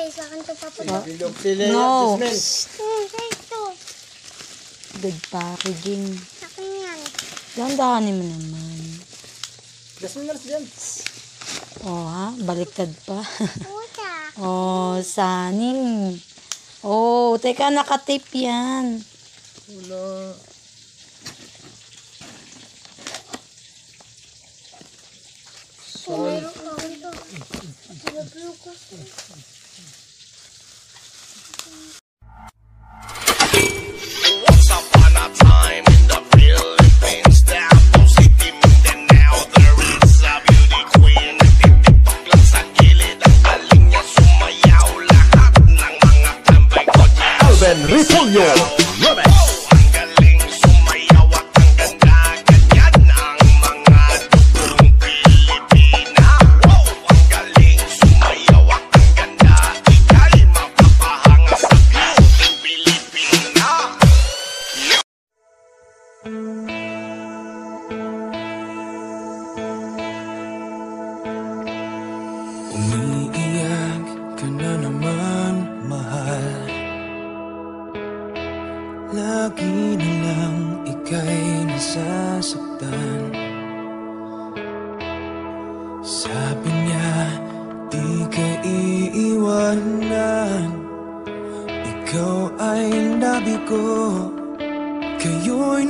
Sa akin to papadok. No. Ito. Good packaging. Sa akin yan. Dahan-dahanin mo naman. Jasmine na dyan. Oh ha, baliktad pa. Puta. Oh, saning. Oh, teka, nakatip yan. Wala. Meron ka ito. Nilagyo ko. Once upon a time in the Philippines, Davao City, Mindanao, there is a beauty queen. Nagtitiktok lang sa gilid, ang galing niya sumayaw. Lahat ng mga tambay ko dyan. Alvin Rifulio. Ang galing sumayaw at ang ganda, ganyan ang mga dugong Pilipina. Ang galing sumayaw at ang ganda, ika'y mapapahanga sa beauty Pilipina. Umiiyak ka na naman, mahal. Lagi na lang ika'y nasasaktan. Sabi niya, di ka iiwanan. Ikaw ay nabi ko, kayo'y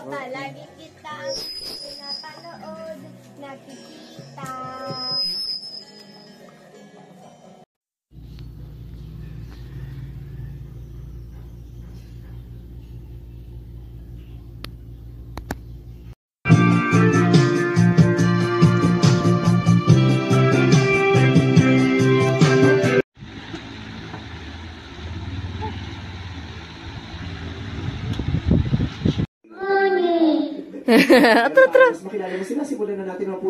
Palagi kita pinapanood, nakikita. Atras. Makilala mo sila, simulan na natin ang